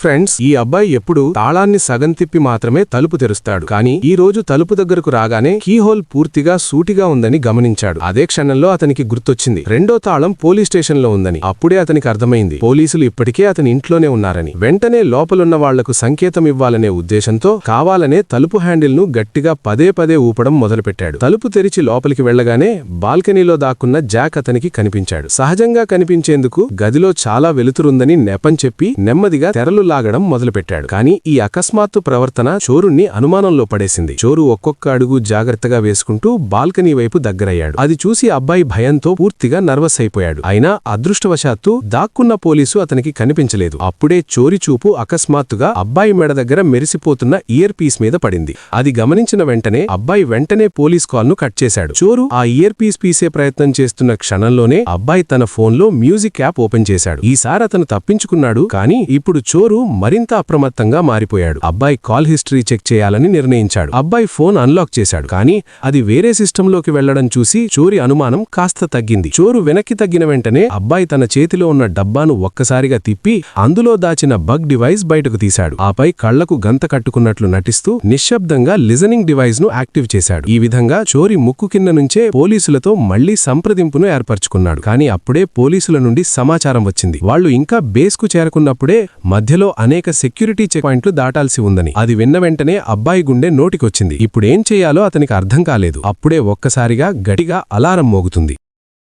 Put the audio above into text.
Friends, ఈ అబ్బాయి ఎప్పుడు తాళాన్ని సగం తిప్పి మాత్రమే తలుపు తెరుస్తాడు. కానీ ఈ రోజు తలుపు దగ్గరకు రాగానే కీహోల్ పూర్తిగా సూటిగా ఉందని గమనించాడు. అదే క్షణంలో అతనికి గుర్తొచ్చింది, రెండో తాళం పోలీస్ స్టేషన్ లో ఉందని. అప్పుడే అతనికి అర్థమైంది, పోలీసులు ఇప్పటికే అతని ఇంట్లోనే ఉన్నారని. వెంటనే లోపలున్న వాళ్లకు సంకేతం ఇవ్వాలనే ఉద్దేశంతో కావాలనే తలుపు హ్యాండిల్ ను గట్టిగా పదే పదే ఊపడం మొదలుపెట్టాడు. తలుపు తెరిచి లోపలికి వెళ్లగానే బాల్కనీలో దాక్కున్న జాక్ అతనికి కనిపించాడు. సహజంగా కనిపించేందుకు గదిలో చాలా వెలుతురుందని నెపం చెప్పి నెమ్మదిగా తెరలు లాగడం మొదలుపెట్టాడు. కానీ ఈ అకస్మాత్తు ప్రవర్తన చోరుణ్ణి అనుమానంలో పడేసింది. చోరు ఒక్కొక్క అడుగు జాగ్రత్తగా వేసుకుంటూ బాల్కనీ వైపు దగ్గరయ్యాడు. అది చూసి అబ్బాయి భయంతో పూర్తిగా నర్వస్ అయిపోయాడు. అయినా అదృష్టవశాత్తు దాక్కున్న పోలీసు అతనికి కనిపించలేదు. అప్పుడే చోరి చూపు అకస్మాత్తుగా అబ్బాయి మెడ దగ్గర మెరిసిపోతున్న ఇయర్ పీస్ మీద పడింది. అది గమనించిన వెంటనే అబ్బాయి వెంటనే పోలీస్ కాల్ ను కట్ చేశాడు. చోరు ఆ ఇయర్ పీస్ పీసే ప్రయత్నం చేస్తున్న క్షణంలోనే అబ్బాయి తన ఫోన్లో మ్యూజిక్ యాప్ ఓపెన్ చేశాడు. ఈసారి అతను తప్పించుకున్నాడు. కానీ ఇప్పుడు చోరు మరింత అప్రమత్తంగా మారిపోయాడు. అబ్బాయి కాల్ హిస్టరీ చెక్ చేయాలని నిర్ణయించాడు. అబ్బాయి ఫోన్ అన్లాక్ చేశాడు. కానీ అది వేరే సిస్టంలోకి వెళ్లడం చూసి చోరి అనుమానం కాస్త తగ్గింది. చోరు వెనక్కి తగ్గిన వెంటనే అబ్బాయి తన చేతిలో ఉన్న డబ్బాను ఒక్కసారిగా తిప్పి అందులో దాచిన బగ్ డివైస్ బయటకు తీశాడు. ఆపై కళ్లకు గంత కట్టుకున్నట్లు నటిస్తూ నిశ్శబ్దంగా లిజనింగ్ డివైస్ ను యాక్టివ్ చేశాడు. ఈ విధంగా చోరి ముక్కు కింద నుంచే పోలీసులతో మళ్లీ సంప్రదింపును ఏర్పరచుకున్నాడు. కానీ అప్పుడే పోలీసుల నుండి సమాచారం వచ్చింది. వాళ్లు ఇంకా బేస్కు చేరుకున్నప్పుడే మధ్యలో అనేక సెక్యూరిటీ చెక్ పాయింట్లు దాటాల్సి ఉందని. అది విన్న వెంటనే అబ్బాయి గుండె నోటికొచ్చింది. ఇప్పుడేం చేయాలో అతనికి అర్థం కాలేదు. అప్పుడే ఒక్కసారిగా గట్టిగా అలారం మోగుతుంది.